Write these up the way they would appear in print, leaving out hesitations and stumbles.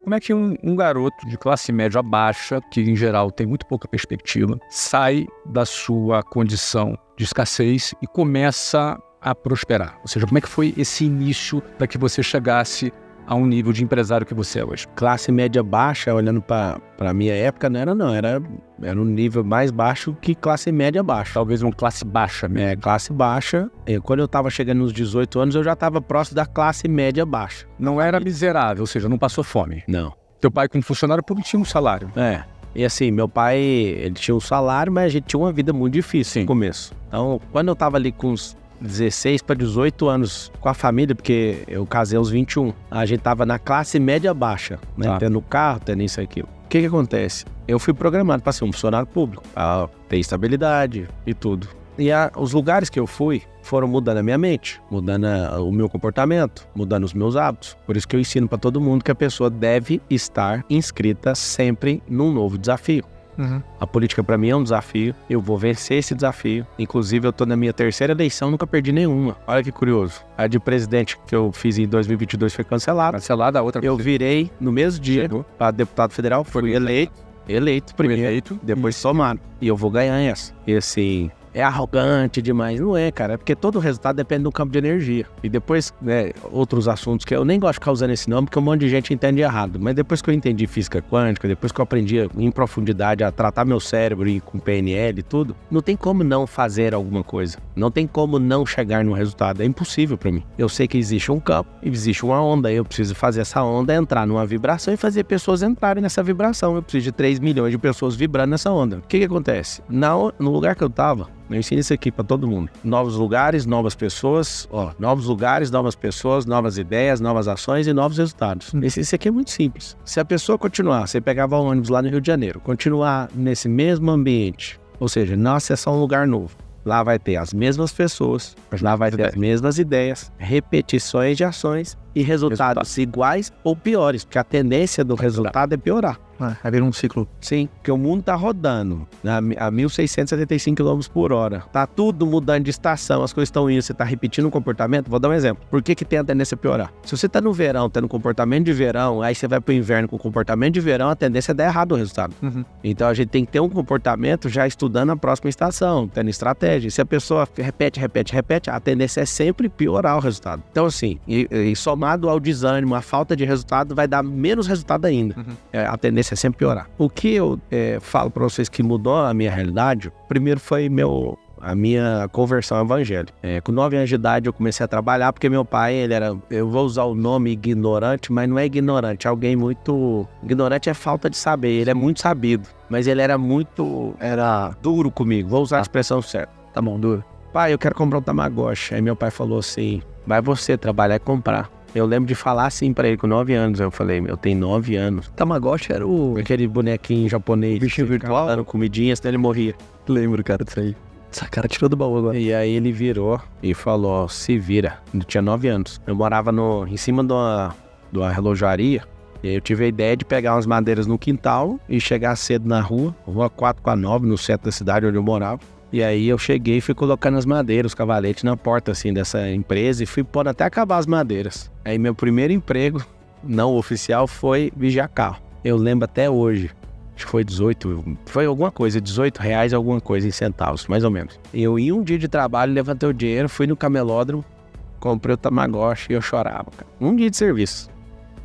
Como é que um garoto de classe média baixa, que em geral tem muito pouca perspectiva, sai da sua condição de escassez e começa a prosperar? Ou seja, como é que foi esse início para que você chegasse a um nível de empresário que você é hoje? Classe média baixa, olhando para a minha época, era um nível mais baixo que classe média baixa. Talvez uma classe baixa mesmo. Classe baixa. Quando eu estava chegando nos 18 anos, eu já estava próximo da classe média baixa. Não era miserável, ou seja, não passou fome. Não. Teu pai, como funcionário público, tinha um salário. E assim, meu pai, ele tinha um salário, mas a gente tinha uma vida muito difícil no começo. Então, quando eu estava ali com uns 16 para 18 anos com a família, porque eu casei aos 21, a gente tava na classe média baixa, né? Tá. Tendo carro, tendo isso e aquilo. O que acontece? Eu fui programado para ser um funcionário público, para ter estabilidade e tudo. E os lugares que eu fui foram mudando a minha mente, mudando o meu comportamento, mudando os meus hábitos. Por isso que eu ensino para todo mundo que a pessoa deve estar inscrita sempre num novo desafio. Uhum. A política para mim é um desafio, eu vou vencer esse desafio. Inclusive eu tô na minha terceira eleição, nunca perdi nenhuma. Olha que curioso. A de presidente que eu fiz em 2022 foi cancelada. Cancelada, a outra... Eu virei no mesmo dia para deputado federal, fui eleito primeiro, depois somado. E eu vou ganhar essa. E assim, é arrogante demais. Não é, cara, é porque todo resultado depende do campo de energia. E depois, outros assuntos que eu nem gosto de ficar usando esse nome, porque um monte de gente entende errado. Mas depois que eu entendi física quântica, depois que eu aprendi em profundidade a tratar meu cérebro e com PNL e tudo, não tem como não fazer alguma coisa. Não tem como não chegar no resultado. É impossível pra mim. Eu sei que existe um campo, existe uma onda. Eu preciso fazer essa onda entrar numa vibração e fazer pessoas entrarem nessa vibração. Eu preciso de 3 milhões de pessoas vibrando nessa onda. O que acontece? No lugar que eu tava, eu ensino isso aqui pra todo mundo. Novos lugares, novas pessoas, novos lugares, novas pessoas, novas ideias, novas ações e novos resultados. Isso aqui é muito simples. Se a pessoa continuar, você pegava um ônibus lá no Rio de Janeiro, continuar nesse mesmo ambiente, ou seja, não acessar um lugar novo, lá vai ter as mesmas pessoas, lá vai ter as mesmas ideias, repetições de ações e resultados iguais ou piores, porque a tendência do resultado é piorar. Vai vir um ciclo. Sim, porque o mundo tá rodando a 1.675 km por hora. Tá tudo mudando de estação, as coisas estão indo, você tá repetindo um comportamento. Vou dar um exemplo. Por que tem a tendência a piorar? Se você tá no verão, tendo comportamento de verão, aí você vai pro inverno com comportamento de verão, a tendência é dar errado o resultado. Uhum. Então a gente tem que ter um comportamento já estudando a próxima estação, tendo estratégia. Se a pessoa repete, a tendência é sempre piorar o resultado. Então assim, e somado ao desânimo, a falta de resultado, vai dar menos resultado ainda. Uhum. A tendência é sempre piorar. O que eu falo para vocês que mudou a minha realidade, primeiro foi a minha conversão ao evangelho. Com 9 anos de idade eu comecei a trabalhar, porque meu pai, ele era, eu vou usar o nome ignorante, mas não é ignorante, alguém muito... Ignorante é falta de saber, ele é muito sabido, mas ele era duro comigo, vou usar a expressão certa. Tá bom, duro. Pai, eu quero comprar um Tamagotchi. Aí meu pai falou assim, vai você trabalhar e comprar. Eu lembro de falar assim pra ele com 9 anos. Eu falei, eu tenho 9 anos. Tamagotchi era Aquele bonequinho japonês. Bichinho virtual? Dando comidinha, senão ele morria. Lembro, cara, disso aí. Essa cara tirou do baú agora. E aí ele virou e falou, se vira. Eu tinha 9 anos. Eu morava em cima de uma relojaria. E aí eu tive a ideia de pegar umas madeiras no quintal e chegar cedo na rua 449, no centro da cidade onde eu morava. E aí eu cheguei e fui colocando as madeiras, os cavaletes na porta assim dessa empresa e fui pondo até acabar as madeiras. Aí meu primeiro emprego, não oficial, foi vigiar carro. Eu lembro até hoje, acho que foi 18, foi alguma coisa, R$18 alguma coisa em centavos, mais ou menos. Eu em um dia de trabalho, levantei o dinheiro, fui no camelódromo, comprei o Tamagotchi e eu chorava, cara. Um dia de serviço.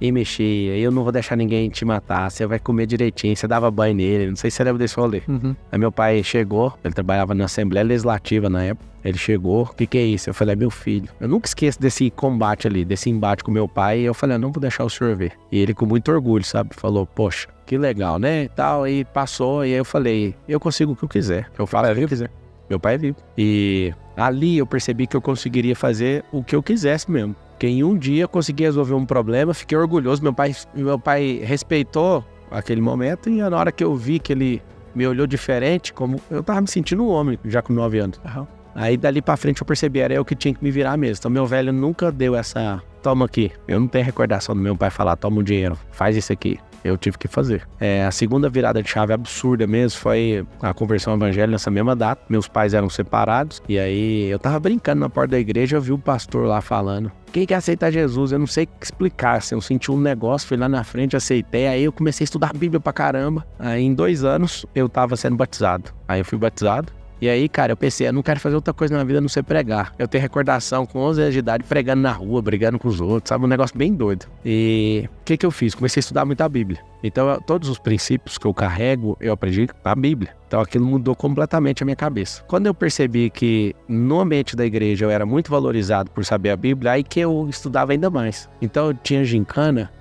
E mexia, eu não vou deixar ninguém te matar, você vai comer direitinho, você dava banho nele, não sei se você lembra desse rolê. Uhum. Aí meu pai chegou, ele trabalhava na Assembleia Legislativa na época, ele chegou, o que é isso? Eu falei, é meu filho. Eu nunca esqueço desse combate ali, desse embate com meu pai, e eu falei, não vou deixar o senhor ver. E ele com muito orgulho, sabe, falou, poxa, que legal, né, e tal, e passou, e aí eu falei, eu consigo o que eu quiser, eu falo o que eu quiser. Meu pai é vivo. E ali eu percebi que eu conseguiria fazer o que eu quisesse mesmo. Porque em um dia eu consegui resolver um problema, fiquei orgulhoso, meu pai respeitou aquele momento, e na hora que eu vi que ele me olhou diferente, como eu tava me sentindo um homem, já com 9 anos. Uhum. Aí dali pra frente eu percebi, era eu que tinha que me virar mesmo. Então meu velho nunca deu essa, toma aqui. Eu não tenho recordação do meu pai falar, toma o dinheiro, faz isso aqui. Eu tive que fazer. A segunda virada de chave absurda mesmo foi a conversão ao evangelho nessa mesma data. Meus pais eram separados e aí eu tava brincando na porta da igreja, eu vi o pastor lá falando: quem quer aceitar Jesus? Eu não sei explicar, assim, eu senti um negócio, fui lá na frente, aceitei, aí eu comecei a estudar a Bíblia pra caramba. Aí em 2 anos eu tava sendo batizado. Aí eu fui batizado. E aí, cara, eu pensei, eu não quero fazer outra coisa na vida a não ser pregar. Eu tenho recordação com 11 anos de idade, pregando na rua, brigando com os outros, sabe? Um negócio bem doido. E o que eu fiz? Comecei a estudar muito a Bíblia. Então, todos os princípios que eu carrego, eu aprendi na Bíblia. Então, aquilo mudou completamente a minha cabeça. Quando eu percebi que no ambiente da igreja eu era muito valorizado por saber a Bíblia, aí que eu estudava ainda mais. Então, eu tinha gincana.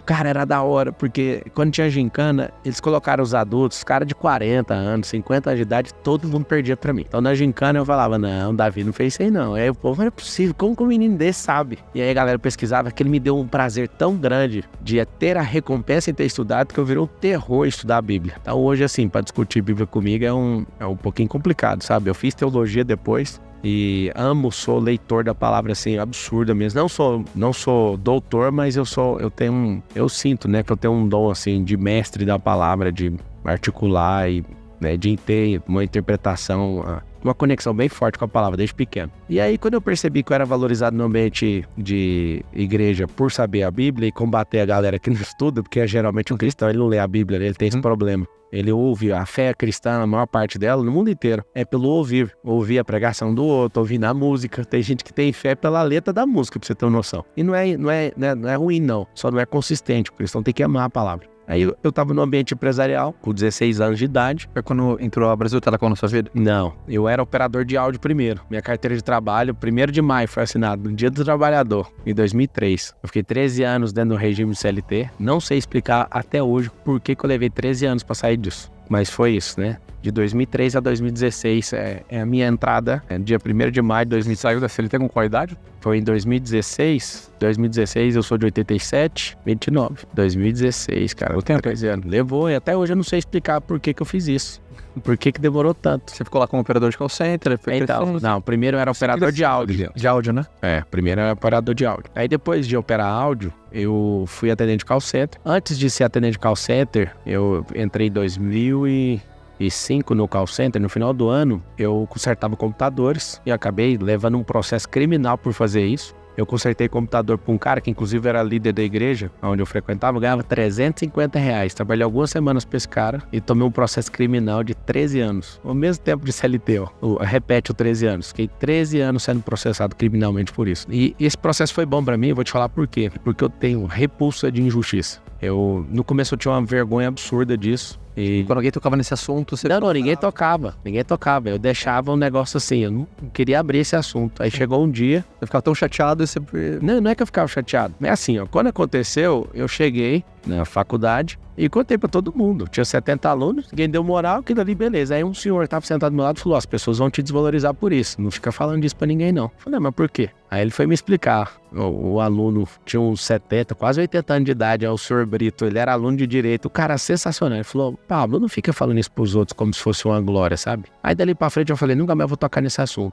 Cara, era da hora, porque quando tinha gincana, eles colocaram os adultos, os caras de 40 anos, 50 anos de idade, todo mundo perdia pra mim. Então na gincana eu falava, não, Davi não fez isso aí não. Aí o povo, não é possível, como que um menino desse sabe? E aí a galera pesquisava, que ele me deu um prazer tão grande de ter a recompensa em ter estudado, que eu virei um terror estudar a Bíblia. Então hoje, assim, pra discutir Bíblia comigo é um pouquinho complicado, sabe? Eu fiz teologia depois. E sou leitor da palavra, assim, absurda mesmo. Não sou doutor, mas eu sinto, né, que eu tenho um dom, assim, de mestre da palavra, de articular e, né, de ter uma interpretação, uma conexão bem forte com a palavra desde pequeno. E aí, quando eu percebi que eu era valorizado no ambiente de igreja por saber a Bíblia e combater a galera que não estuda, porque geralmente um cristão, ele não lê a Bíblia, ele tem esse problema. Ele ouve a fé cristã, a maior parte dela, no mundo inteiro, é pelo ouvir a pregação do outro, ouvir na música. Tem gente que tem fé pela letra da música, pra você ter uma noção. E não é ruim, não. Só não é consistente. O cristão tem que amar a palavra. Aí eu tava no ambiente empresarial, com 16 anos de idade. Foi quando entrou a Brasil Telecom na sua vida? Não, eu era operador de áudio primeiro. Minha carteira de trabalho, 1º de maio, foi assinado no Dia do Trabalhador, em 2003. Eu fiquei 13 anos dentro do regime CLT. Não sei explicar até hoje por que eu levei 13 anos pra sair disso. Mas foi isso, né? De 2003 a 2016 é a minha entrada, dia 1º de maio de 2000. Saiu da CLT com qual idade? Foi em 2016. 2016 eu sou de 87, 29. 2016, cara. O tempo. 13 anos. Levou, e até hoje eu não sei explicar por que eu fiz isso. Por que demorou tanto? Você ficou lá como operador de call center? Então, não, primeiro eu era operador de áudio. De áudio, né? Primeiro eu era operador de áudio. Aí depois de operar áudio, eu fui atendente de call center. Antes de ser atendente de call center, eu entrei em 2005 no call center. No final do ano, eu consertava computadores e acabei levando um processo criminal por fazer isso. Eu consertei computador para um cara que inclusive era líder da igreja, onde eu frequentava, ganhava R$350. Trabalhei algumas semanas para esse cara e tomei um processo criminal de 13 anos. Ao mesmo tempo de CLT, repete o 13 anos. Fiquei 13 anos sendo processado criminalmente por isso. E esse processo foi bom para mim, eu vou te falar por quê. Porque eu tenho repulsa de injustiça. No começo eu tinha uma vergonha absurda disso. E quando alguém tocava nesse assunto, você... Não, ninguém tocava. Eu deixava um negócio assim, eu não queria abrir esse assunto. Aí chegou um dia... Você ficava tão chateado e você... Não é que eu ficava chateado. É assim, quando aconteceu, eu cheguei na faculdade e contei pra todo mundo. Tinha 70 alunos, ninguém deu moral, aquilo ali, beleza. Aí um senhor tava sentado do meu lado e falou, as pessoas vão te desvalorizar por isso. Não fica falando disso pra ninguém, não. Eu falei, mas por quê? Aí ele foi me explicar. O aluno tinha uns 70, quase 80 anos de idade, o senhor Brito, ele era aluno de direito. O cara sensacional. Ele falou, Pablo, não fica falando isso pros outros como se fosse uma glória, sabe? Aí dali pra frente eu falei, nunca mais vou tocar nesse assunto.